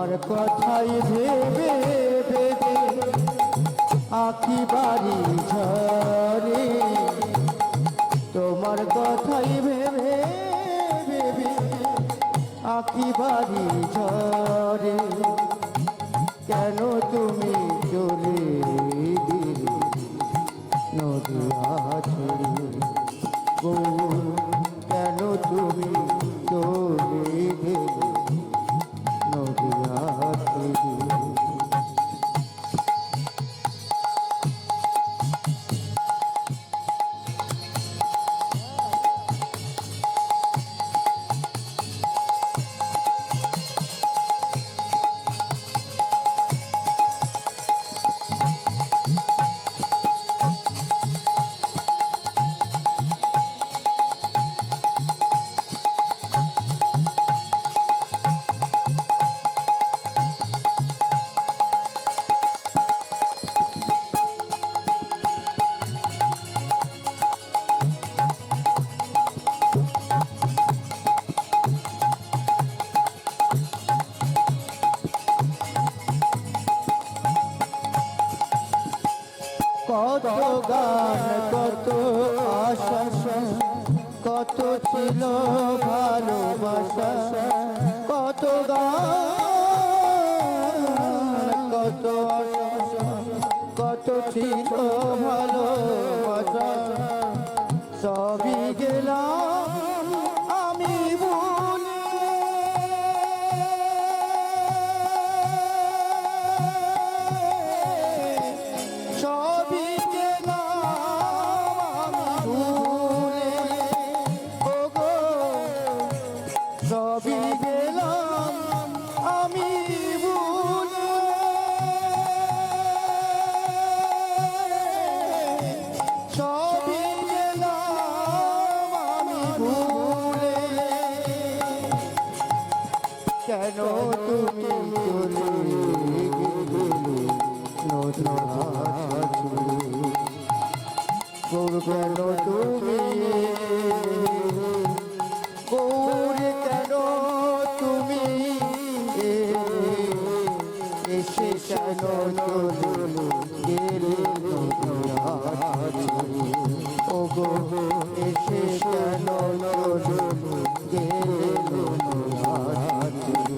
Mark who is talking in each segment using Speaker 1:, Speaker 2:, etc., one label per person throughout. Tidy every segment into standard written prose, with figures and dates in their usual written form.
Speaker 1: তোমার কথাই ভেবে ভেবে আঁখি বাড়ি ঝরে, তোমার কথাই ভেবে ভেবে আঁখি বাড়ি ঝরে। কেন তুমি চলে দিলে নদিয়া ছেড়ে গো, কেন তুমি চলে দিলে নদিয়া ছেড়ে। কত গান কত আশা, কত ছিল ভালোবাসা, কত গান কত আশা, কত ছিল ভালোবাসা, সবই গেলাম আমি ভুলে। সবই গেলাম আমি ভুলে, ওগো সবই গেলাম আমি ভুলে। সবই গেলাম আমি ভুলে, কেন তুমি চলে গেলে নদিয়া ছেড়ে গৌর, কেন তুমি গৌর, কেন তুমি এসে কেন চলে গেলে নদিয়া ছেড়ে, ও গো এসে কেন চলে গেলে নদিয়া ছেড়ে।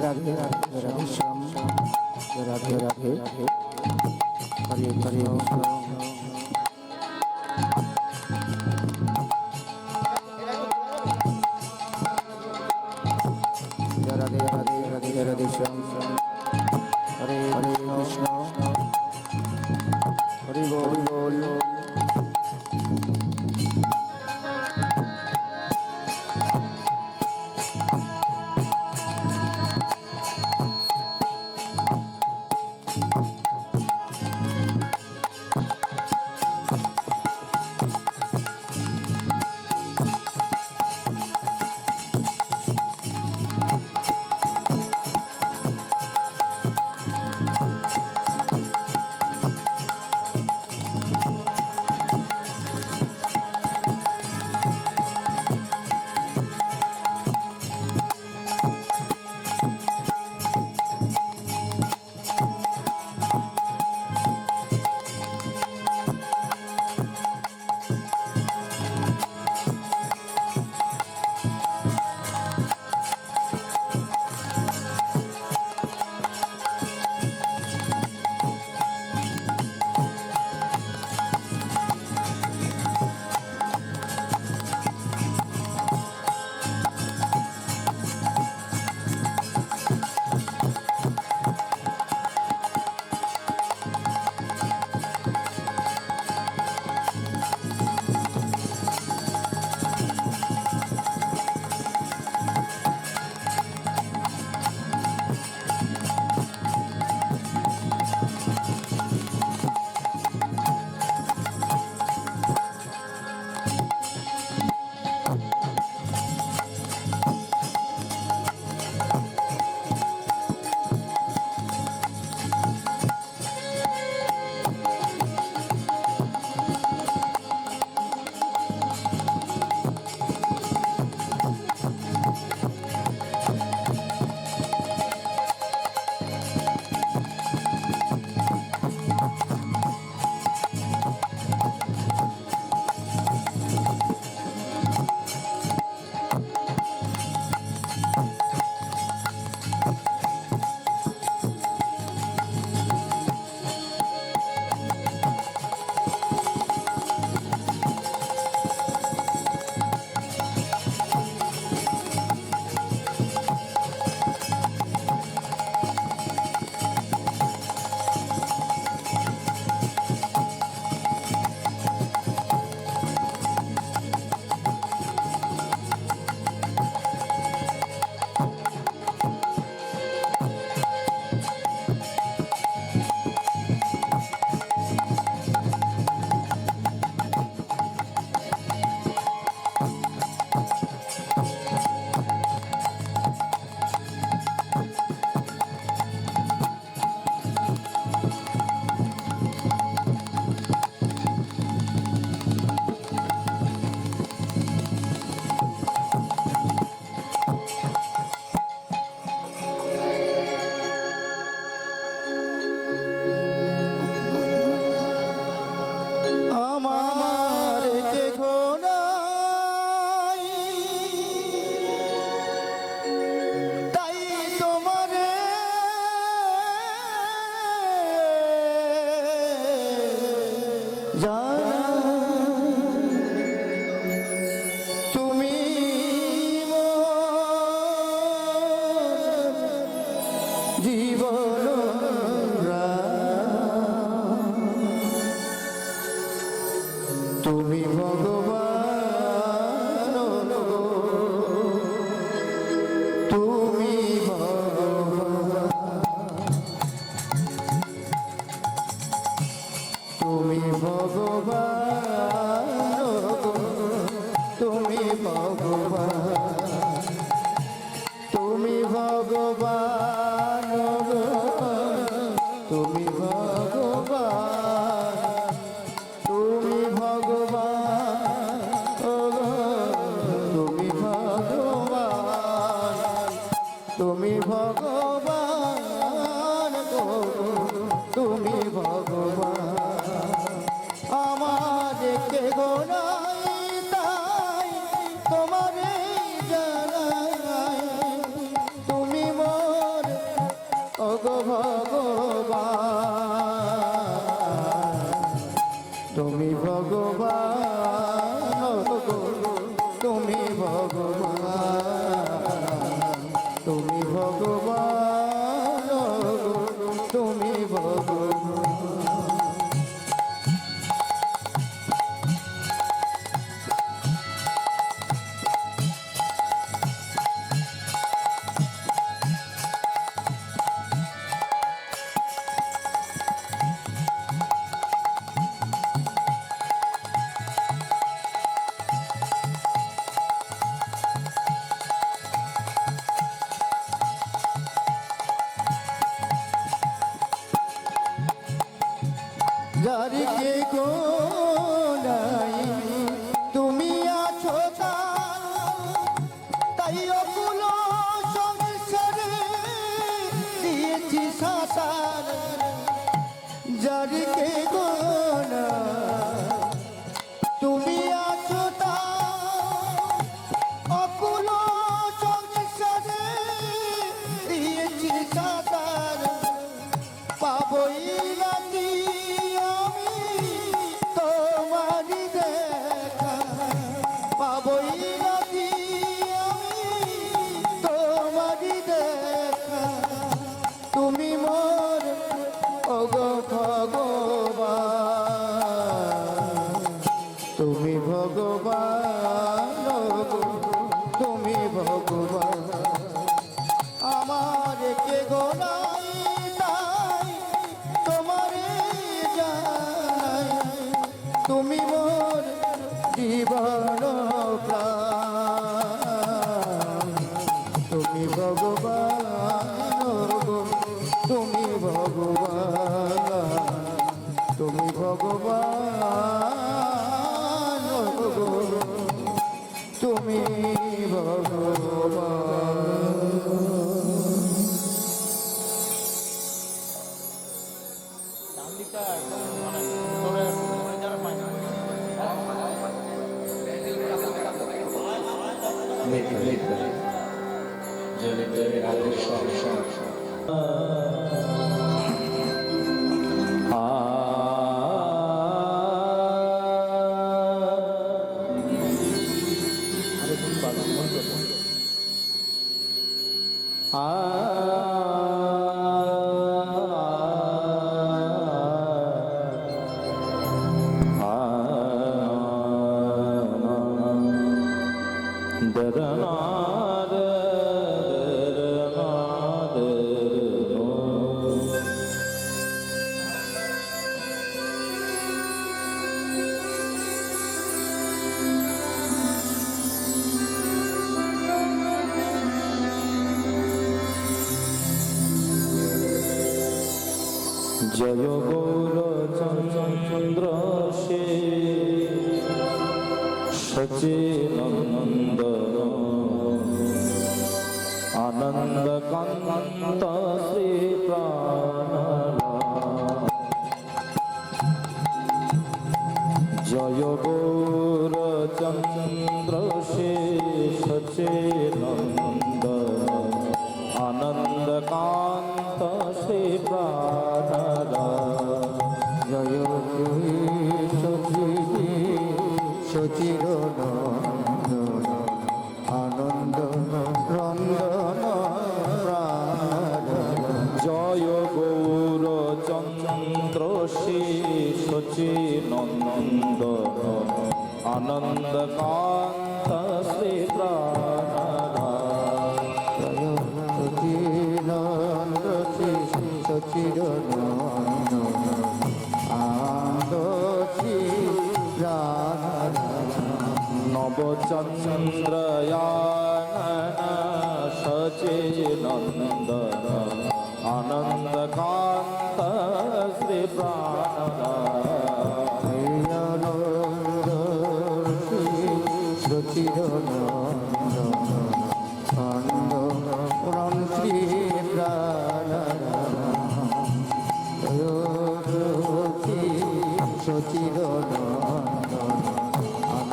Speaker 1: राधे राधे राधे श्याम राधे राधे हरे हरे राधे राधे राधे राधे श्याम हरे हरे कृष्ण हरि बोल बोल জানা তুমি জীবন তুমি ভগবান তুমি ভগবান তুমি ভগবান তুমি ভগবান তুমি ভগবান তুমি ভগবান তুমি ভগবান তুমি ভগবান তুমি ভগবান তুমি ভগবান আমার কে গোনাই তাই তোমারে জানাই তুমি মোর ওগো ভগবান তুমি ভগবান তুমি ভগবান তুমি ভগবান তুমি ভগবান যারিকে গোনাই তুমি আছো তাই অকুল সংসারে দিয়েছি সাঁতার যারিকে গোনাই তুমি আছো অকুল সংসারে দিয়েছি সাঁতার পাবই রাতি তোমারি দেখা পাবই রাতি তোমারি দেখা তুমি মোর ওগো ভগবান তুমি ভগবান তুমি ভগবান আমার কে গোনাই তাই তোমারে জানাই তুমি মোর জীবন প্রাণ তুমি ভগবান তুমি ভগবান তুমি ভগবান তুমি ভগবান
Speaker 2: জয় গৌর চন্দ্র সে সচিনন্দ আনন্দ কান্ত শ্রী প্রাণ জয় গৌর চন্দ্র সে সচিনন্দ আনন্দ কান্ত শ্রী প্রাণ
Speaker 1: জয়
Speaker 2: চন্দ্র শ্রী সচিনন্দন আনন্দ কান্ত শ্রী প্রাণনাথ নবচন্দ্রয়ান সচিনন্দন আনন্দ কান্ত শ্রী প্রাণনাথ
Speaker 1: শ্রী সচির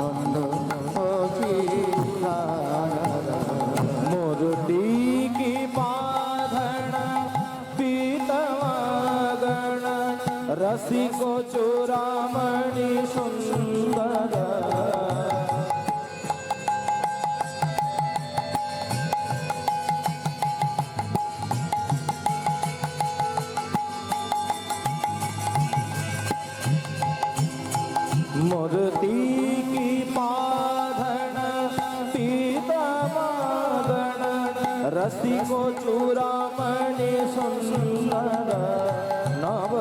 Speaker 1: আনন্দ
Speaker 2: मूर्ति की बाधन पीतवागण रसिको चूड़ामणि सुंदर मूर्ति की बाधन पीतवागण रसिको चूड़ामणि सुंदर नव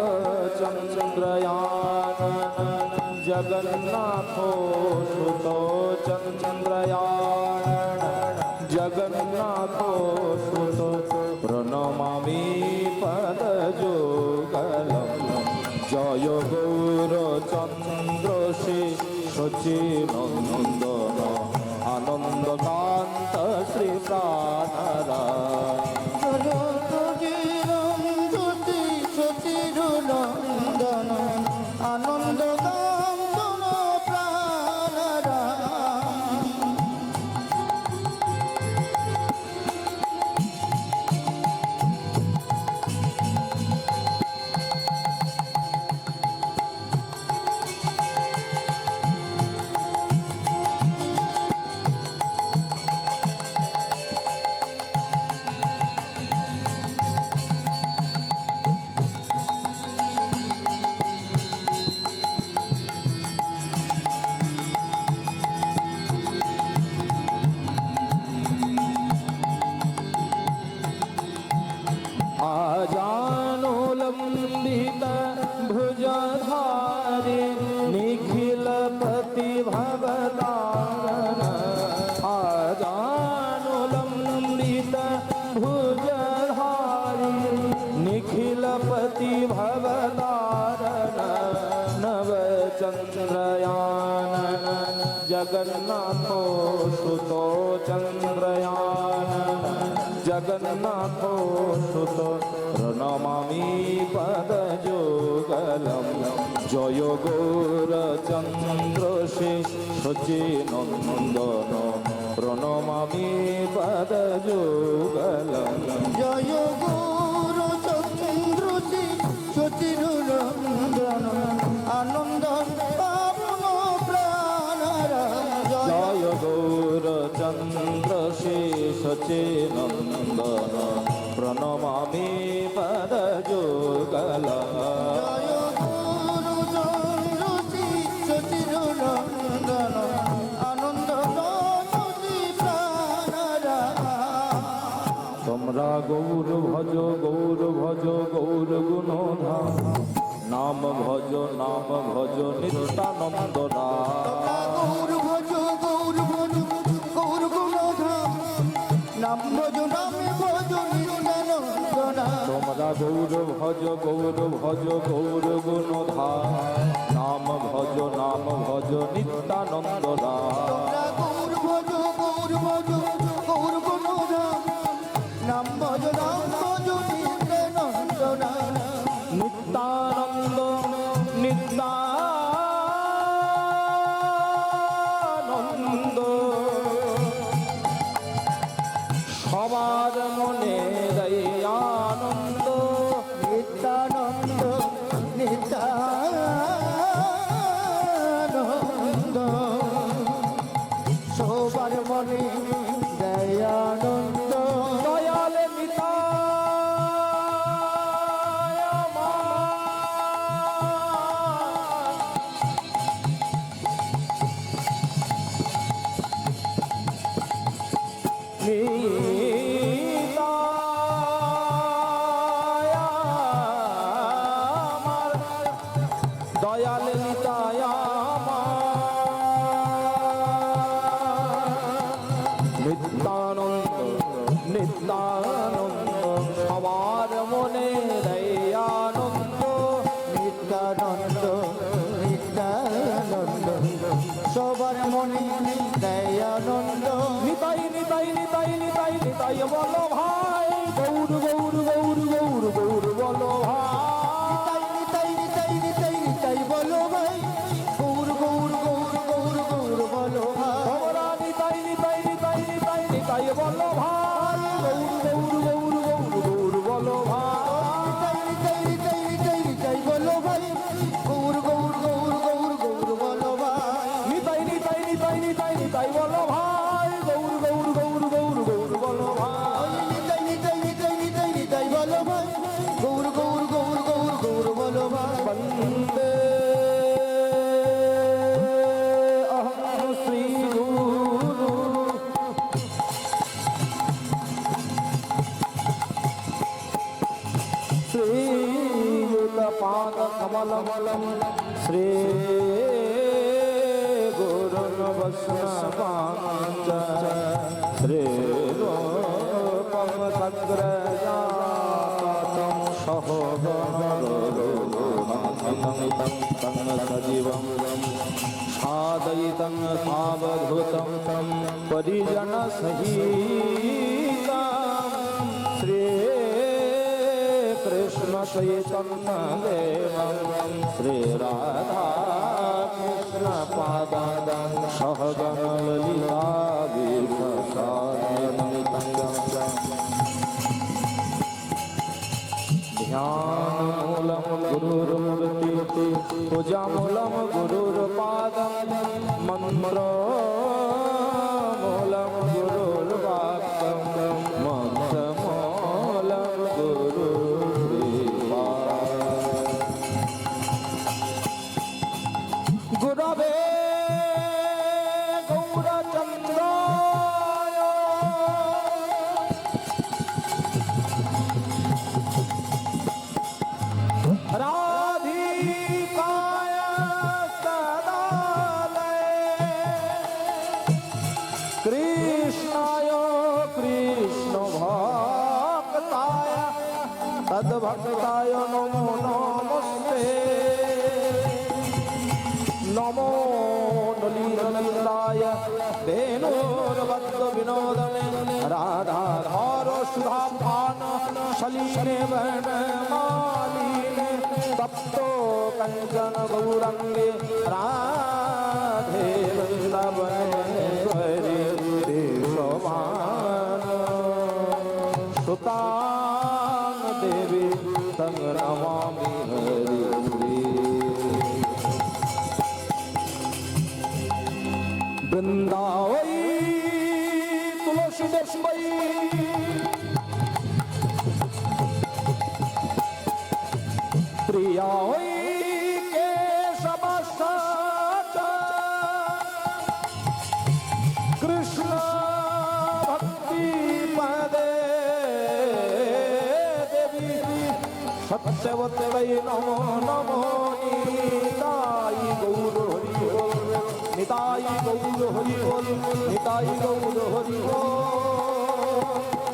Speaker 2: चंद्रयान जगन्नाथो सुतो चंद्रयान जगन्नाथो सुतो प्रणमामि पदयुगलम् जय गौर चंद्र श्री सचिनंदन आनंद कांत श्री प्राणनाथ
Speaker 1: আনন্দ কান্দন প্রাণরা
Speaker 2: आजानुलंबित भुजधारि निखिल प्रतिभवतारण आजानुलंबित भुजधारि निखिल प्रतिभवतारण नव चंद्रयान जगन्नाथो सुतो चंद्रयान जगन्नाथो सुतो प्रणमामि पदयुगलम् जय गौर चंद्र श्री सचिनंदन प्रणमामि पदयुगलम्
Speaker 1: জয় গৌর চন্দ্র সচির আনন্দ পাবন প্রাণরা
Speaker 2: जय गौर चंद्र श्री सचिनंदन प्रणमामि पदयुगलम्
Speaker 1: জয় গৌর চন্দ্র সচির আনন্দ প্রাণরা
Speaker 2: তোমরা গৌর ভজ গৌর ভজ গৌর গুণধাম নাম ভজ নিত্যানন্দ
Speaker 1: গৌর ভজ গৌর ভজ গৌর গুণধাম নাম ভজ নামে ভজ নিত্যানন্দনা
Speaker 2: তোমরা গৌর ভজ গৌর ভজ গৌর গুণধাম নাম ভজ নিত্যানন্দ
Speaker 1: তোমরা গৌর ভজ গৌর ভজ গৌর গুণধাম নাম ভজ নিত্যানন্দনা
Speaker 2: নিত্যানন্দ নিত্যানন্দ সবার মনে দেয় আনন্দ
Speaker 1: নিত্যানন্দ নিত্যানন্দ সবার মনে দেয় আনন্দ।
Speaker 2: নিতাই নিতাই নিতাই নিতাই নিতাই বলো ভাই গৌর গৌর গৌর গৌর গৌর বলো ভাই
Speaker 1: নিতাই নিতাই নিতাই নিতাই বলো ভাই, গৌর গৌর গৌর গৌর গৌর বলো ভাই।
Speaker 2: তোমরা নিতাই নিতাই নিতাই নিতাই নিতাই বলো ভাই গৌর গৌর গৌর গৌর গৌর বলো ভাই
Speaker 1: নিতাই নিতাই নিতাই নিতাই বলো ভাই, গৌর গৌর গৌর গৌর গৌর বলো ভাই।
Speaker 2: নিতাই নিতাই নিতাই নিতাই নিতাই বলো ভাই গৌর গৌর গৌর গৌর গৌর বলো ভাই
Speaker 1: নিতাই নিতাই নিতাই নিতাই নিতাই বলো ভাই, গৌর গৌর গৌর গৌর গৌর বলো ভাই।
Speaker 2: বন্দে অহং শ্রী গুরু শ্রীযুত পাদ কমলম শ্রী গুরুন বৈষ্ণবাঞ্চ শ্রী রূপম সগ্রজাতম সহগণরূপং তং সজীবং সাদয়িतं সাবধূतं পরিজন সহিतं শ্রী কৃষ্ণ চৈতন্য দেবং শ্রী রাধা কৃষ্ণ পাদাং সহগণ ললিতা বিভূষান্বিতং ध्यानमूलं गुरुर्मूर्ति पूजामूलं गुरुर्पादं मन्त्रमूलं गुरुर्वाक्यं मोक्षमूलं गुरुर्कृपा गुरवे गौरचन्द्राय राधिकाय सदालये कृष्णाय कृष्णभक्ताय तद्भक्ताय नमो नमस्ते नमो नलिनाय वेणुर्वद्विनोदने राधाधार सुधापान शलीने वनमालिने तप्तो कञ्चन गौरङ्गे राधे वृन्दावने देशवान सुतां देवी तं नमामि हरि वृंदावई तुलसी देशमयी प्रियावई केशवसाट कृष्ण भक्ति पदे देवी सत्यवती नमो नमो नीताई गौर हरि बोल निताई गौर हरि बोल निताई गौर हरि बोल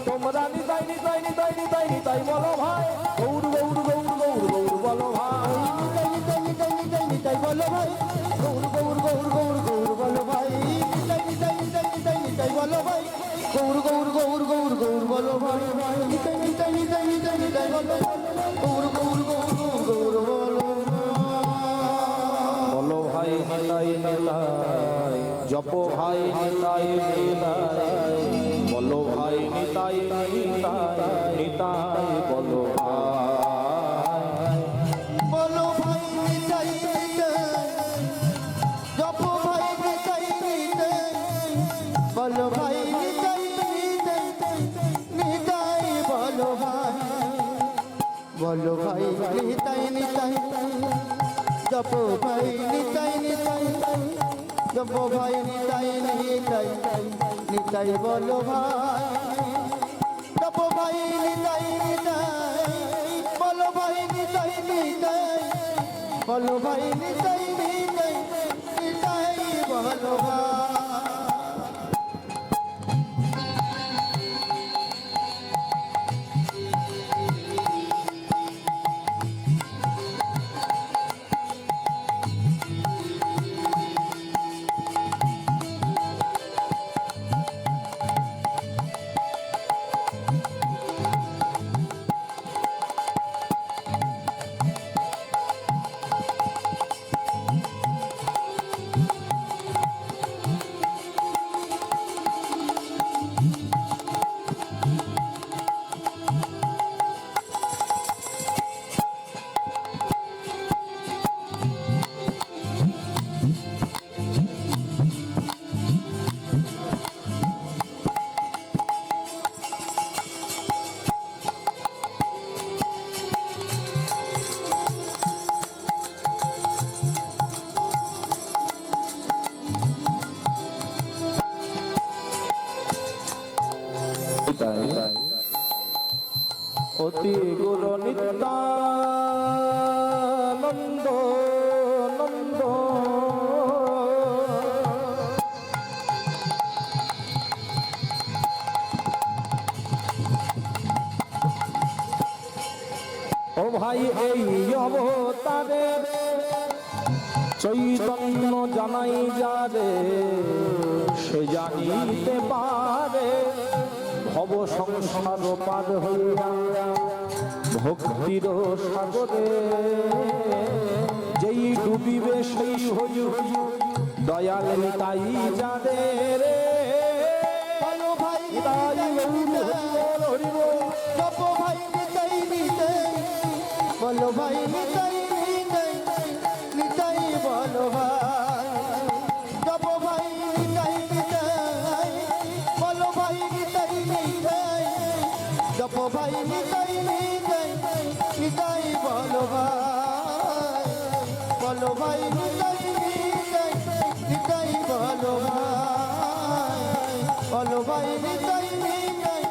Speaker 2: তোমরা নিতাই নিতাই নিতাই নিতাই নিতাই বলো ভাই গৌর গৌর গৌর গৌর গৌর বলো ভাই
Speaker 1: নিতাই নিতাই নিতাই নিতাই বলো ভাই, গৌর গৌর গৌর গৌর গৌর বলো ভাই। নিতাই নিতাই নিতাই নিতাই নিতাই বলো ভাই, গৌর গৌর গৌর গৌর গৌর বলো ভাই। নিতাই নিতাই নিতাই নিতাই নিতাই বলো, গৌর গৌর গৌর গৌর বলো
Speaker 2: বলো ভাই নিতাই নিতাই জপ ভাই নিতাই নিতাই বলো ভাই নিতাই নিতাই নিতাই বলো ভাই
Speaker 1: বলো ভাই নিতাই নিতাই, জপ ভাই নিতাই নিতাই, বলো ভাই নিতাই নিতাই, নিতাই বলো ভাই। বলো ভাই নিতাই নিতাই, জপ ভাই নিতাই নিতাই, জপ ভাই নিতাই নিতাই, নিতাই বলো ভাই। জপ ভাই নিতাই নিতাই, বলো ভাই নিতাই নিতাই, বলো ভাই নিতাই নিতাই, নিতাই বলো ভাই।
Speaker 2: অতি গুরু নিত্যানন্দ নন্দ ও ভাই এই অবতারে চৈতন্য জানাই যারে সে জানিতে পারে ভব সংসার পার হইয়া ভক্তির সাগরে যেই ডুবিবে সেই হই দয়াল নিতাই যাদের
Speaker 1: বলো ভাই
Speaker 2: নিতাই গৌর হরি বল
Speaker 1: জপ ভাই নিতাই নিতাই বলো ভাই নিতাই নিতাই নিতাই বলো ভাই জপ ভাই নিতাই নিতাই বলো ভাই নিতাই নিতাই জপ ভাই নিতাই নিতাই নিতাই বলো ভাই বলো ভাই নিতাই নিতাই নিতাই বলো ভাই বলো ভাই নিতাই নিতাই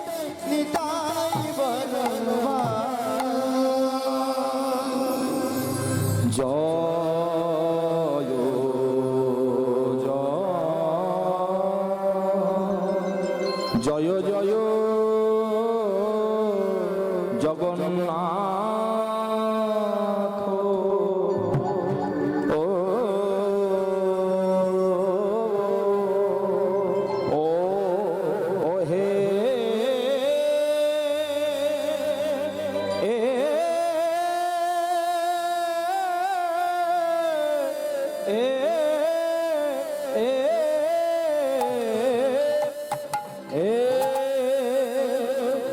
Speaker 1: নিতাই বলো ভাই
Speaker 2: জয় জয় জয় জগন্নাথ ও ও ও হে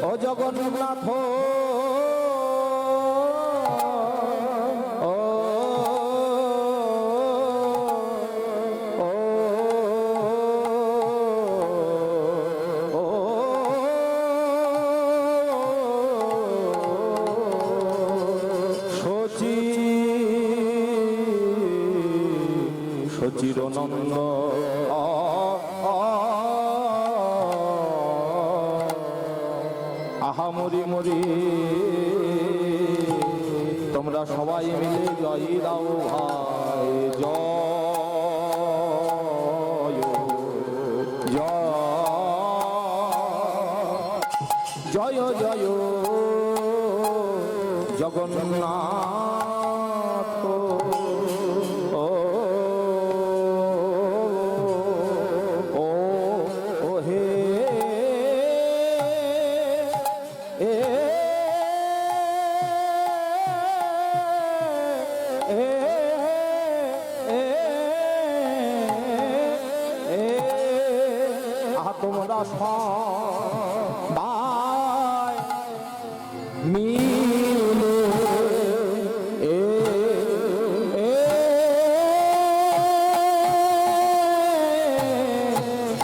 Speaker 2: ও জগন্নাথ ও সচিরনন্দ আহা মরি মরি তোমরা সবাই মিলে জয় দাও ভাই জয় জয় জয় জগন্নাথ ও ও ও হে তোমরা সবাই মিলে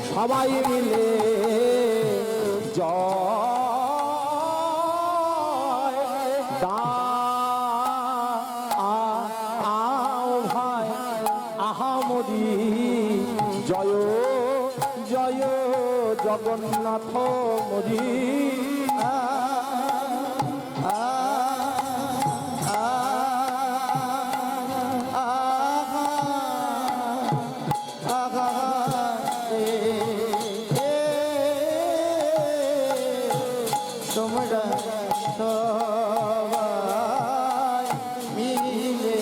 Speaker 2: সবাই মিলে জয় দাও ভাই আহামরি জয় জয় জগন্নাথ মরি
Speaker 1: তোমরা সবাই মিলে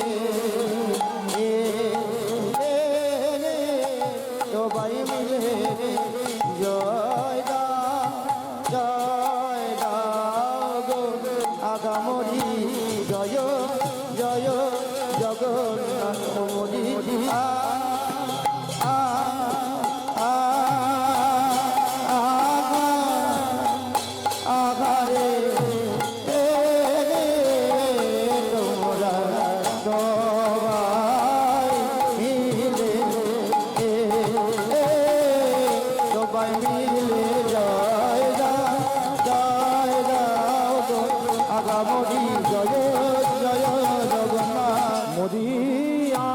Speaker 1: সবাই মিলে জয় দাও গো আগামরি জয় জয় জগন্নাথ মরি আঘারে তোমরা সবাই মিলে সবাই মিলে জয় দাও গো আগামরি জয় জয় জগন্নাথ
Speaker 2: মরিয়া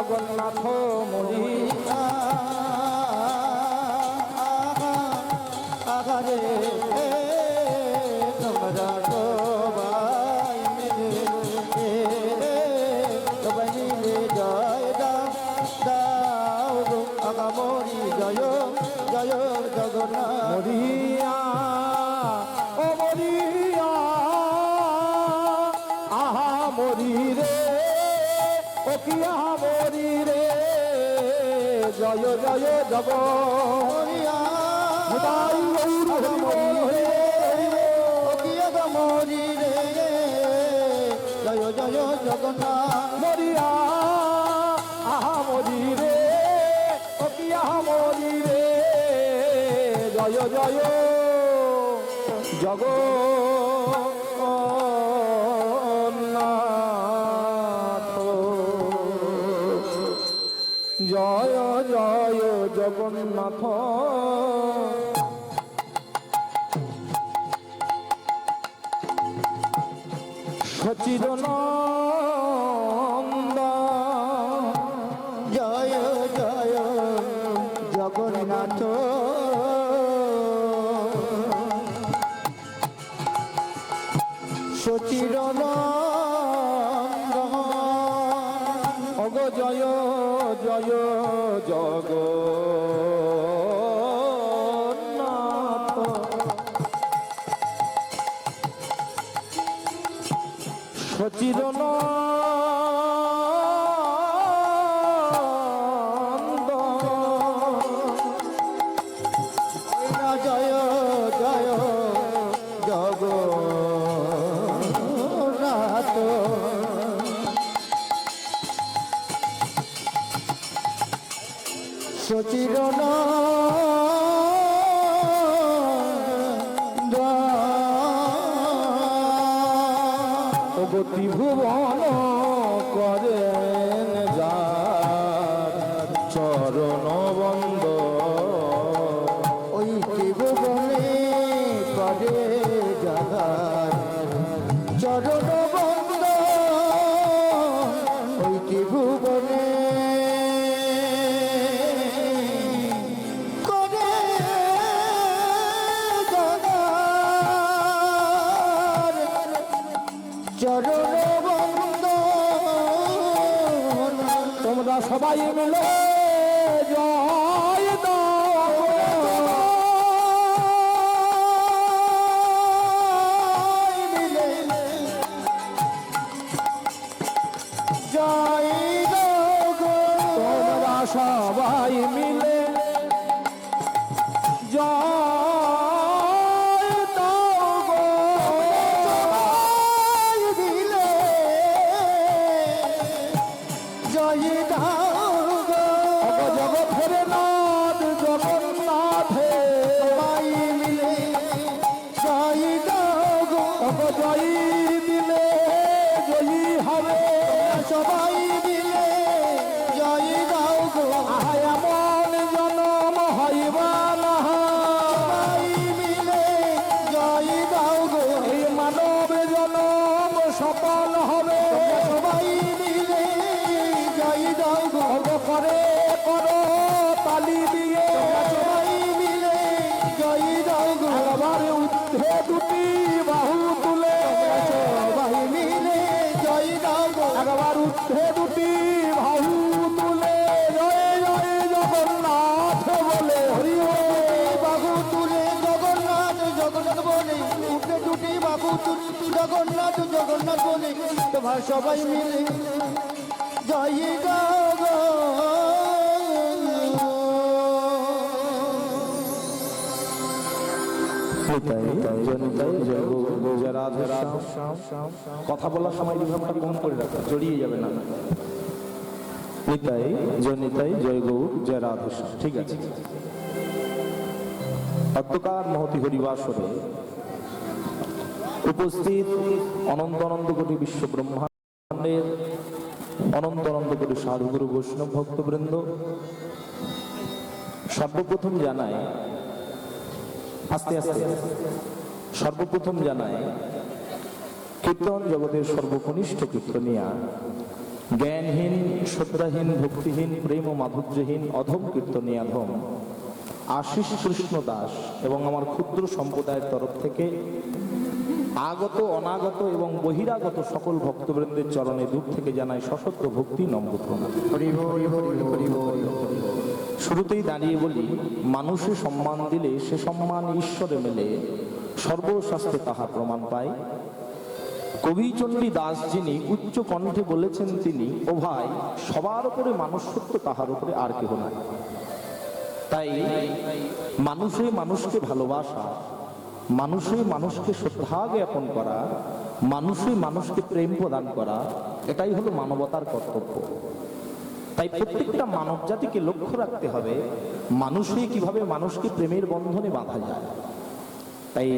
Speaker 2: জগন্নাথ মরিয়া
Speaker 1: আগারে তোমরা সবাই মিলে জয় দাও দাও গো আগা মরি জয় জয় জগন্নাথ
Speaker 2: মরিয়া ও মরিয়া আহা মরি রে ও কিয়া মরি রে জয় জয় জগন্নাথ তাই গৌর মরি
Speaker 1: মরি রে জয় জয় জগন্নাথ
Speaker 2: মরিয়া আহা মরি রে ও কিয়া মরি রে জয় জয় জগন্নাথ জয় জয় জগন্নাথ সচিদানন্দ
Speaker 1: জয় জয় জগন্নাথ সচিদানন্দ
Speaker 2: অগ জয় জয় জগন্নাথ সচিদানন্দ
Speaker 1: জয় জয় জগন্নাথ সচিদানন্দ
Speaker 2: গতি ভুবন করেন যার চরণ বন্দ
Speaker 1: ওই ত্রিভুবনে করে জাগার চরণ বন্ধ ওই ত্রিভুবনে করে জাগার চরণ বন্ধ
Speaker 2: তোমরা সবাই মিলে জয় দাও
Speaker 1: জয়
Speaker 2: তোমরা সবাই মিলে জয় দাও গো
Speaker 1: দিলে জয়
Speaker 2: জগতের নাথ জগন্নাথে
Speaker 1: সবাই মিলে জয়
Speaker 2: জয়ী দিলে জয়ী হবে
Speaker 1: সবাই মিলে জয় গাও গো
Speaker 2: আহা এমন জনম হইবা না
Speaker 1: সবাই মিলে জয় গাও গো
Speaker 2: এই মানব জনম সফল হবে
Speaker 1: সবাই মিলে জয় গাও গো
Speaker 2: করে করো তালি দিয়ে
Speaker 1: সবাই মিলে জয় গাও গো
Speaker 2: একবার উঠে দুটি বাহু তুলে
Speaker 1: সবাই মিলে জয় গাও গো
Speaker 2: একবার উঠে দুটি বাহু তুলে জয় জয় জগন্নাথ বলে হরি
Speaker 1: বাবু তুলে জগন্নাথ জগন্নাথ বলে উঠে দুটি বাবু তুলে জগন্নাথ জগন্নাথ বলে তোমার সবাই মিলে জয় গাও গো
Speaker 2: কথা বলার সময় বিভাগটা কম করে রাখা জড়িয়ে যাবে না নিতাই জয় নিতাই জয় গৌর জয় রাধেশ্যাম ঠিক আছে অত্যকার মহতি হরিবাসরে উপস্থিত অনন্ত অনন্ত কোটি বিশ্ব ব্রহ্মাণ্ডের অনন্ত অনন্ত কোটি সাধুগুরু বৈষ্ণব ভক্তবৃন্দ সর্বপ্রথম জানায় আস্তে আস্তে সর্বপ্রথম জানায় কীর্তন জগতের সর্বকনিষ্ঠ কীর্তনিয়া জ্ঞানহীন, শ্রদ্ধাহীন, ভক্তিহীন, প্রেম ও মাধুর্যহীন অধম কীর্তনী অধম আশিস কৃষ্ণ দাস এবং আমার ক্ষুদ্র সম্প্রদায়ের তরফ থেকে আগত, অনাগত এবং বহিরাগত সকল ভক্তবৃন্দের চরণে দূর থেকে জানাই সশস্ত্র ভক্তি নম্র প্রণাম। শুরুতেই দাঁড়িয়ে বলি, মানুষে সম্মান দিলে সে সম্মান ঈশ্বরে মেলে, সর্বশাস্ত্রে তাহা প্রমাণ পায়। কবিচণ্ডী দাস যিনি উচ্চ কণ্ঠে বলেছেন তিনি, ও ভাই, সবার উপরে মানুষত্ব, তাহার উপরে আর কেহ নাই। তাই মানুষে মানুষকে ভালোবাসা, মানুষে মানুষকে শ্রদ্ধা জ্ঞাপন করা, মানুষে মানুষকে প্রেম প্রদান করা, এটাই হলো মানবতার কর্তব্য। তাই প্রত্যেকটা মানব জাতিকে লক্ষ্য রাখতে হবে মানুষে কিভাবে মানুষকে প্রেমের বন্ধনে বাঁধা যায়। তাই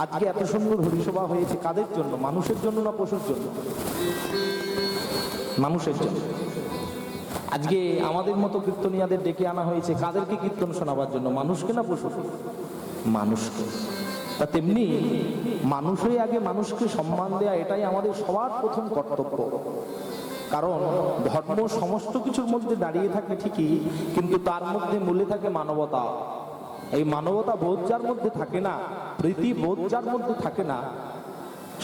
Speaker 2: আজকে এত সুন্দর হরিসভা হয়েছে কাদের জন্য? মানুষের জন্য না পশুর জন্য? মানুষের জন্য। আজকে আমাদের মতো কীর্তনিয়াদের ডেকে আনা হয়েছে কাদেরকে কীর্তন শোনাবার জন্য? মানুষকে না পশুকে? মানুষকে। তা তেমনি মানুষই আগে মানুষকে সম্মান দেয়া, এটাই আমাদের সবার প্রথম কর্তব্য। কারণ ধর্ম সমস্ত কিছুর মধ্যে দাঁড়িয়ে থাকে ঠিকই, কিন্তু তার মধ্যে মূলে থাকে মানবতা। এই মানবতা বোধ যার মধ্যে থাকে না, প্রীতি বোধ যার মধ্যে থাকে না,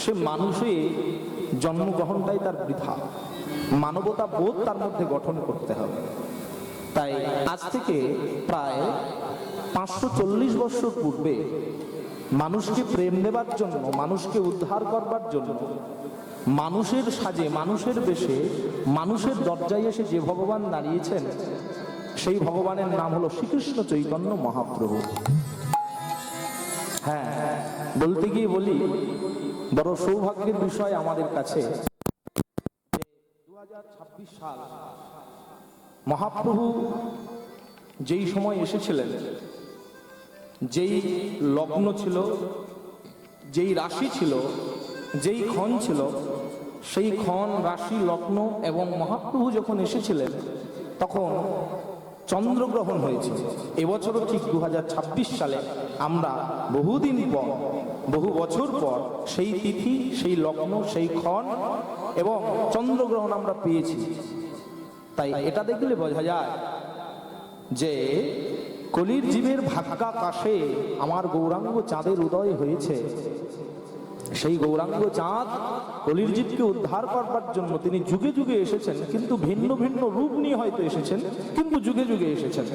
Speaker 2: সে মানুষে জন্মগ্রহণটাই তার বৃথা। মানবতা বোধ তার মধ্যে গঠন করতে হবে। তাই আজ থেকে প্রায় 540 বছর পূর্বে মানুষকে প্রেম দেবার জন্য, মানুষকে উদ্ধার করবার জন্য, মানুষের সাজে, মানুষের বেশে, মানুষের দরজায় এসে যে ভগবান দাঁড়িয়েছেন, সেই ভগবানের নাম হলো শ্রীকৃষ্ণ চৈতন্য মহাপ্রভু। হ্যাঁ, বলতে গিয়ে বলি, বড় সৌভাগ্যের বিষয় আমাদের কাছে 2026 সাল মহাপ্রভু যেই সময় এসেছিলেন, যেই লগ্ন ছিল, যেই রাশি ছিল, যেই ক্ষণ ছিল, সেই ক্ষণ, রাশি, লগ্ন এবং মহাপ্রভু যখন এসেছিলেন তখন চন্দ্রগ্রহণ হয়েছিল। এবছরও ঠিক 2026 সালে আমরা বহুদিন পর, বহু বছর পর সেই তিথি, সেই লগ্ন, সেই ক্ষণ এবং চন্দ্রগ্রহণ আমরা পেয়েছি। তাই এটা দেখলে বোঝা যায় যে কলির জীবের ভাগ্যাকাশে আমার গৌরাঙ্গ চাঁদের উদয় হয়েছে। সেই গৌরাঙ্গ চাঁদ কলির জীবকে উদ্ধার করবার জন্য তিনি যুগে যুগে এসেছেন, কিন্তু ভিন্ন ভিন্ন রূপ নিয়ে হয়তো এসেছেন, কিন্তু যুগে যুগে এসেছেন।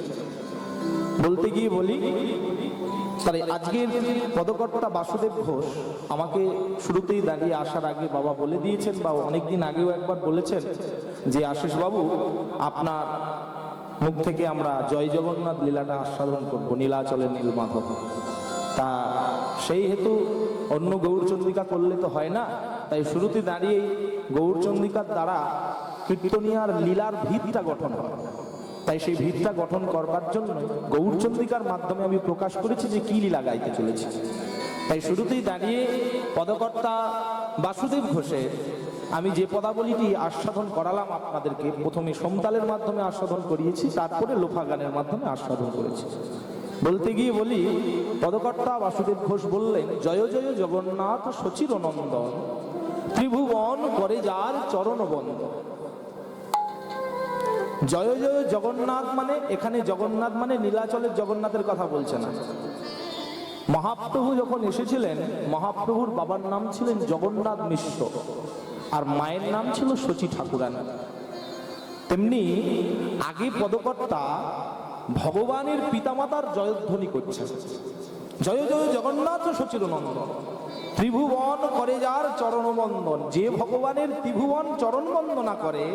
Speaker 2: বলতে গিয়ে বলি, তাই আজকের পদকর্তা বাসুদেব ঘোষ আমাকে শুরুতেই দাঁড়িয়ে আসার আগে বাবা বলে দিয়েছেন, বা অনেকদিন আগেও একবার বলেছেন যে আশিস বাবু, আপনার মুখ থেকে আমরা জয় জগন্নাথ লীলাটা আস্বাদন করবো, নীলাচলের নীলমাধব। তা সেই হেতু অন্য গৌরচন্দ্রিকা করলে তো হয় না, তাই শুরুতে দাঁড়িয়েই গৌরচন্দ্রিকার দ্বারা কীর্তনিয়ার লীলার ভিতটা গঠন হয়। তাই সেই ভিতটা গঠন করবার জন্য গৌরচন্দ্রিকার মাধ্যমে আমি প্রকাশ করেছি যে কি লীলা গাইতে চলেছি। তাই শুরুতেই দাঁড়িয়ে পদকর্তা বাসুদেব ঘোষের আমি যে পদাবলীটি আস্বাদন করালাম আপনাদেরকে, প্রথমে সমতালের মাধ্যমে আস্বাদন করিয়েছি, তারপরে লোফা গানের মাধ্যমে আস্বাদন করেছি। বলতে গিয়ে বলি, পদকর্তা বাসুদেব ঘোষ বললেন, জয় জয় জগন্নাথ সচির নন্দন, ত্রিভুবন করে যার চরণ বন্দন। জয় জয় জগন্নাথ মানে, এখানে জগন্নাথ মানে নীলাচলের জগন্নাথের কথা বলছে না। মহাপ্রভু যখন এসেছিলেন, মহাপ্রভুর বাবার নাম ছিলেন জগন্নাথ মিশ্র, আর মায়ের নাম ছিল শচী ঠাকুরানী। তেমনি আগে পদকর্তা ভগবানের পিতামাতার জয়ধ্বনি করছে, জয় জয় জগন্নাথ সচির নন্দন, ত্রিভুবন করে যার চরণ বন্দন। যে ভগবানের ত্রিভুবন চরণ বন্দনা করে,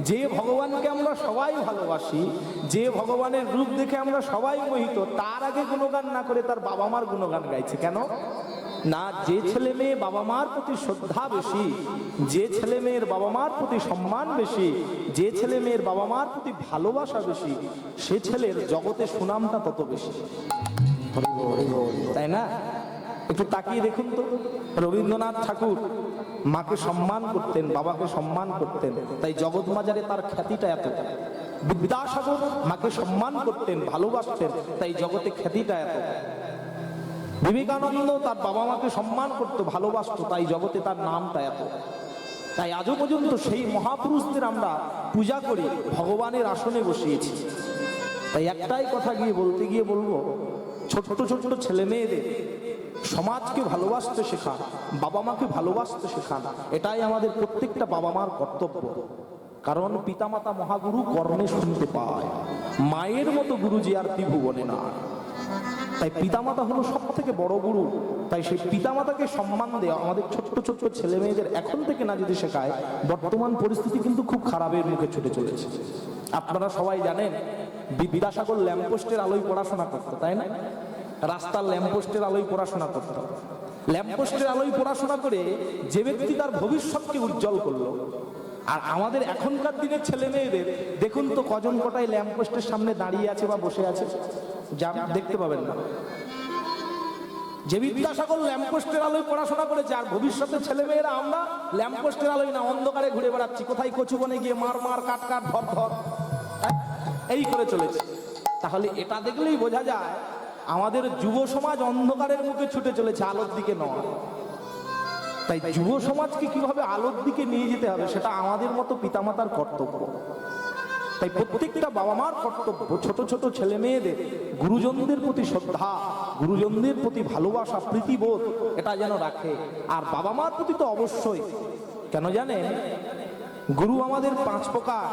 Speaker 2: যে ভগবানকে আমরা সবাই ভালোবাসি, যে ভগবানের রূপ দেখে আমরা সবাই মোহিত, তার আগে গুণগান না করে তার বাবা মার গুণগান গাইছে কেন? না, যে ছেলে মেয়ে বাবা মার প্রতি শ্রদ্ধা বেশি, যে ছেলে মেয়ের বাবা মার প্রতি সম্মান বেশি, যে ছেলে মেয়ের বাবা মার প্রতি ভালোবাসা বেশি, সে ছেলের জগতে সুনামটা তত বেশি, তাই না? একটু তাকিয়ে দেখুন তো, রবীন্দ্রনাথ ঠাকুর মাকে সম্মান করতেন, বাবাকে সম্মান করতেন, তাই জগৎ মাজারে তার খ্যাতিটা এত। বিদ্যাসাগর মাকে সম্মান করতেন, ভালোবাসতেন, তাই জগতে খ্যাতিটা এত। বিবেকানন্দ তার বাবা মাকে সম্মান করতো, ভালোবাসতো, তাই জগতে তার নামটা এত। তাই আজও পর্যন্ত সেই মহাপুরুষদের আমরা পূজা করি, ভগবানের আসনে বসিয়েছি। তাই একটাই কথা গিয়ে বলতে গিয়ে বলবো, ছোট ছোট ছেলে মেয়েদের সমাজকে ভালোবাসতে শেখান, বাবা মাকে ভালোবাসতে শেখান। এটাই আমাদের প্রত্যেকটা বাবা মার কর্তব্য। কারণ পিতামাতা মহাগুরু কর্মে শুনতে পায়, মায়ের মতো গুরু যে আর ত্রিভুবনে না। তাই পিতামাতা হলো সব থেকে বড় গুরু। তাই সেই পিতামাতাকে সম্মান দেওয়া আমাদের ছোট্ট ছোট্ট ছেলে মেয়েদের এখন থেকে না যদি শেখায়, বর্তমান পরিস্থিতি কিন্তু খুব খারাপের মুখে ছুটে চলেছে। আপনারা সবাই জানেন বিদ্যাসাগর ল্যাম্পপোস্টের আলোয় পড়াশোনা করতো, তাই না? রাস্তার ল্যাম্পপোস্টের আলোয় পড়াশোনা করতো। ল্যাম্পপোস্টের আলোয় পড়াশোনা করে যে ব্যক্তি তার ভবিষ্যৎকে উজ্জ্বল করলো। আর আমাদের এখনকার দিনের ছেলে মেয়েদের দেখুন তো কজন কটায় ল্যাম্পপোস্টের সামনে দাঁড়িয়ে আছে বা বসে আছে, যা দেখতে পাবেন না। যে বিদ্যাসাগর ল্যাম্পপোস্টের আলোয় পড়াশোনা করেছে, আর ভবিষ্যতের ছেলে মেয়েরা আমরা ল্যাম্পপোস্টের আলোয় না, অন্ধকারে ঘুরে বেড়াচ্ছি, কোথায় কচুবনে গিয়ে মার মার কাট কাট ধর ধর এই করে চলেছে। তাহলে এটা দেখলেই বোঝা যায় আমাদের যুব সমাজ অন্ধকারের মুখে ছুটে চলেছে, আলোর দিকে নয়। তাই যুব সমাজকে কিভাবে আলোর দিকে নিয়ে যেতে হবে সেটা আমাদের মতো পিতামাতার কর্তব্য। তাই প্রত্যেকটা বাবা মার কর্তব্য ছোট ছোট ছেলে মেয়েদের গুরুজনদের প্রতি শ্রদ্ধা, গুরুজনদের প্রতি ভালোবাসা, প্রীতিবোধ এটা যেন রাখে। আর বাবা মার প্রতি তো অবশ্যই, কেন জানেন, গুরু আমাদের 5 প্রকার।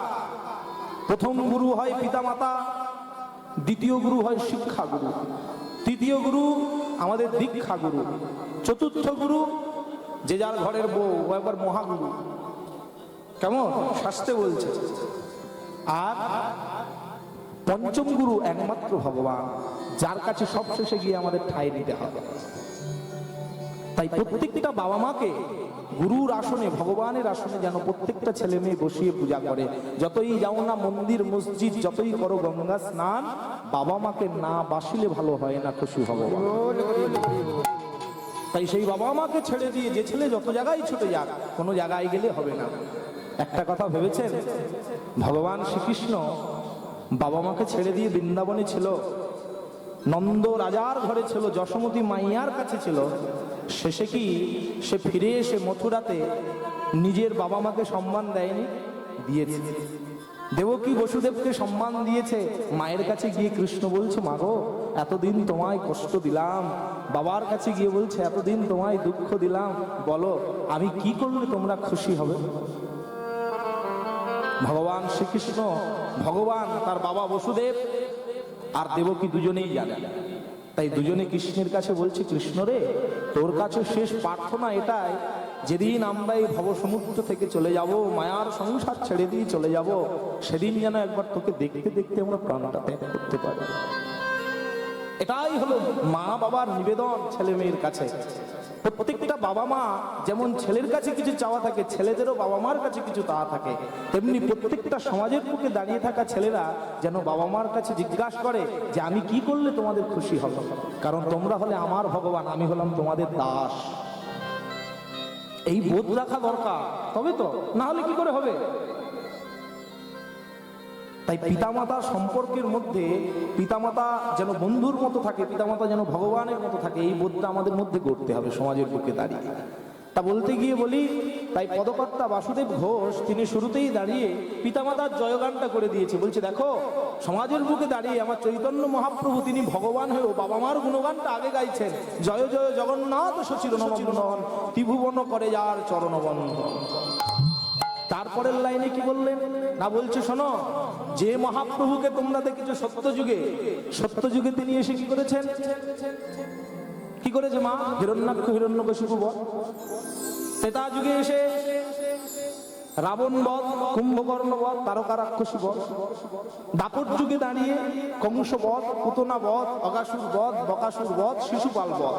Speaker 2: প্রথম গুরু হয় পিতামাতা, দ্বিতীয় গুরু হয় শিক্ষা গুরু, তৃতীয় গুরু আমাদের দীক্ষা গুরু, চতুর্থ গুরু যে যার ঘরের বউ, একবার মহাগুরু। কেমন শাস্তে বলছে। আর পঞ্চম গুরু একমাত্র ভগবান, যার কাছে সবশেষে গিয়ে আমাদের ঠাঁই দিতে হবে। তাই প্রত্যেকটা বাবা মাকে গুরুর আসনে, ভগবানের আসনে যেন প্রত্যেকটা ছেলে মেয়ে বসিয়ে পূজা করে। যতই যাও না মন্দির মসজিদ, যতই করো গঙ্গা স্নান, বাবা মাকে না বাসিলে ভালো হয় না খুশি ভগবান। তাই সেই বাবা মাকে ছেড়ে দিয়ে যে ছেলে যত জায়গায় ছুটে যাক, কোনো জায়গায় গেলে হবে না। একটা কথা ভেবেছেন, ভগবান শ্রীকৃষ্ণ বাবা মাকে ছেড়ে দিয়ে বৃন্দাবনে ছিল, নন্দ রাজার ঘরে ছিল, যশোমতী মাইয়ার কাছে ছিল। শেষে কি সে ফিরে এসে মথুরাতে নিজের বাবা মাকে সম্মান দেয়নি? দিয়েছে। দেবকী বসুদেবকে সম্মান দিয়েছে। মায়ের কাছে গিয়ে কৃষ্ণ বলছে, মা গো এতদিন তোমায় কষ্ট দিলাম। বাবার কাছে গিয়ে বলছে, এতদিন তোমায় দুঃখ দিলাম, বলো আমি কি করলে তোমরা খুশি হবে? ভগবান শ্রীকৃষ্ণ, ভগবান তার বাবা বসুদেব আর দেবকী দুজনেই জানেন। তাই দুজনে কৃষ্ণের কাছে বলছে, কৃষ্ণ রে, তোর কাছে শেষ প্রার্থনা এটাই, যেদিন আমরা এই ভবসমুদ্র থেকে চলে যাব, মায়ার সংসার ছেড়ে দিয়ে চলে যাব, সেদিন যেন একবার তোকে দেখতে দেখতে আমরা প্রাণটা ত্যাগ করতে পারি। এটাই হলো মা বাবার নিবেদন ছেলে মেয়ের কাছে। প্রত্যেকটা বাবা মা যেমন ছেলের কাছে কিছু চাওয়া থাকে, ছেলেদেরও বাবা মার কাছে কিছু চাওয়া থাকে, তেমনি প্রত্যেকটা সমাজের বুকে দাঁড়িয়ে থাকা ছেলেরা যেন বাবা মার কাছে জিজ্ঞাসা করে যে আমি কি করলে তোমাদের খুশি হবে, কারণ তোমরা হলে আমার ভগবান, আমি হলাম তোমাদের দাস। এই বোধ রাখা দরকার, তবে তো, না হলে কি করে হবে? তাই পিতামাতার সম্পর্কের মধ্যে পিতামাতা যেন বন্ধুর মতো থাকে, পিতামাতা যেন ভগবানের মতো থাকে, এই বোধটা আমাদের মধ্যে গড়তে হবে সমাজের বুকে দাঁড়িয়ে। তা বলতে গিয়ে বলি, তাই পদকর্তা বাসুদেব ঘোষ তিনি শুরুতেই দাঁড়িয়ে পিতামাতার জয়গানটা করে দিয়েছে। বলছে, দেখো সমাজের বুকে দাঁড়িয়ে আমার চৈতন্য মহাপ্রভু তিনি ভগবান হয়েও বাবা মার গুণগানটা আগে গাইছেন। জয় জয় জগন্নাথ শশীর নমন, ত্রিভুবন করে যার চরণবন্ধন। তারপরের লাইনে কি বললেন না, বলছে শোনো, যে মহাপ্রভুকে তোমরা দেখেছো সত্যযুগে তিনি এসে কি করেছেন? কি করেছে মা? হিরণ্যাক্ষ হিরণ্যকশিপু বধ, ত্রেতা যুগে এসে রাবণ বধ, কুম্ভকর্ণ বধ, তারকা রাক্ষসী বধ, দাপর যুগে দাঁড়িয়ে কংস বধ, পুতনা বধ, অগাসুর বধ, বকাসুর বধ, শিশুপাল বধ,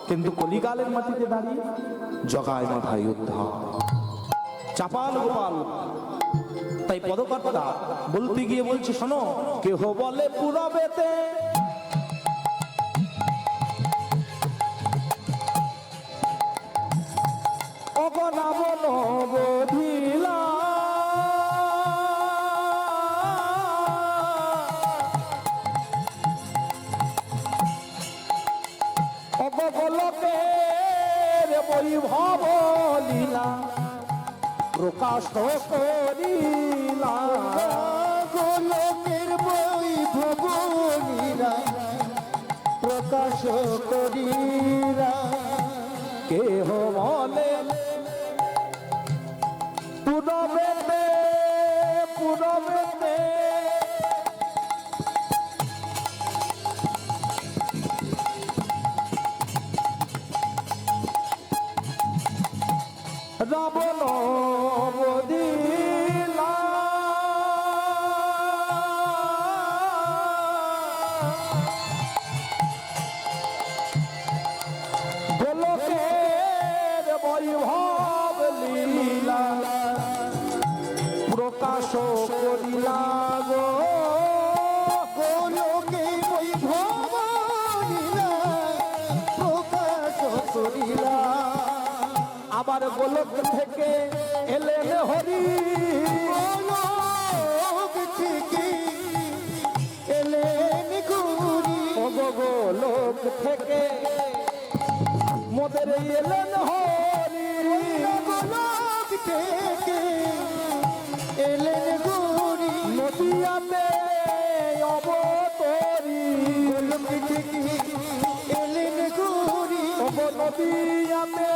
Speaker 2: কিন্তু কলিকালের মাটিতে দাঁড়িয়ে জগায় মাথায় উদ্ধার, চাপাল গোপাল। তাই পদকর্তা বলতে গিয়ে বলছে, শোনো, কেহ বলে পুরবেতে অবরাবণ বধিলা, অবগোলকের বৈভব লীলা, প্রকাশ করিলা
Speaker 1: গোলকের বৈভব লীলা প্রকাশ করিলা
Speaker 2: কেহ বলে পুরবেতে পুরবেতে রাবণ বদিলা গোলকের বৈভব লীলা প্রকাশ করিলা গো
Speaker 1: গোলকে বৈভব লীলা প্রকাশ করিলা
Speaker 2: আবার গোলক থেকে এলেন হরি
Speaker 1: গোলক থেকে এলেন গৌরী
Speaker 2: ও গো গোলক থেকে মোদের এলেন হরি
Speaker 1: গোলক থেকে এলেন গৌরী
Speaker 2: নদিয়াতে অবতরী
Speaker 1: গোলক থেকে এলেন গৌরী
Speaker 2: ও গো নদিয়াতে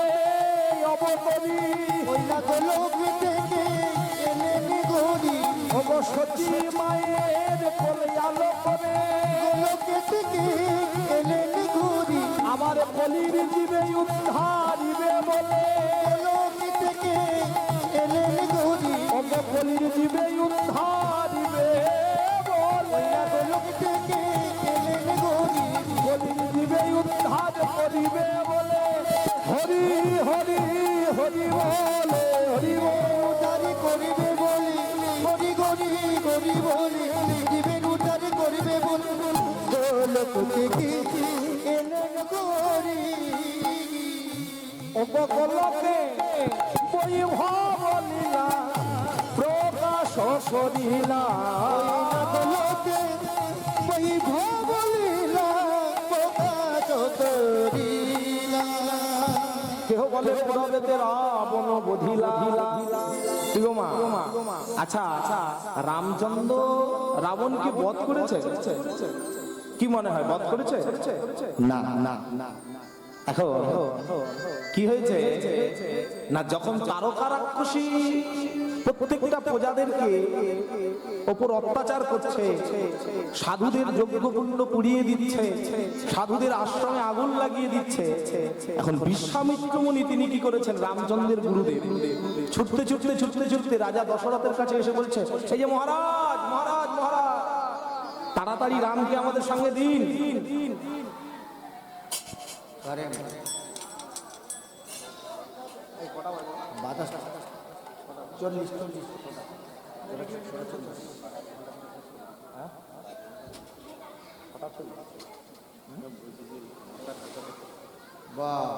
Speaker 2: অবতরী
Speaker 1: ওই না গোলক থেকে এলেন গৌরী
Speaker 2: ও গো সতী মায়ের কোলে আলো করে
Speaker 1: গোলক থেকে এলেন গৌরী
Speaker 2: আমার কলির জীবে উদ্ধারিবে বলে
Speaker 1: গোলক থেকে এলেন গৌরী
Speaker 2: ও গো কলির জীবে উদ্ধারিবে বলে
Speaker 1: গোলক থেকে এলেন গৌরী
Speaker 2: কলির জীবে উদ্ধার করিবে বলে হরি হরি হরি বলে হরি বল
Speaker 1: উদ্ধারি করিবে বলি গরি গরি গরি বলি জীবের উদ্ধারি করিবে বলি গোলক থেকে এলেন গৌরী
Speaker 2: উপকলকে বৈভব লীলা প্রকাশ করিলা
Speaker 1: গোলকে বৈভব লীলা প্রকাশ করিলা
Speaker 2: কেহ বলে পুরবেতে রাবণ বধিলা ঠিক মা আচ্ছা রামচন্দ্র রাবণকে বধ করেছে কি মনে হয় বধ করেছে
Speaker 1: না না না
Speaker 2: এখন কি হয়েছে না যখন তারকা রাক্ষসী প্রত্যেকটা প্রজাদেরকে ওপর অত্যাচার করছে সাধুদের যজ্ঞকুণ্ড পুড়িয়ে দিচ্ছে সাধুদের আশ্রমে আগুন লাগিয়ে দিচ্ছে এখন বিশ্বামিত্র মুনি তিনি কি করেছেন রামচন্দ্রের গুরুদেব ছুটতে ছুটতে ছুটতে ছুটতে রাজা দশরথের কাছে এসে বলছে এই যে মহারাজ মহারাজ মহারাজ তাড়াতাড়ি রামকে আমাদের সঙ্গে দিন
Speaker 1: বাতাস 40 বাহ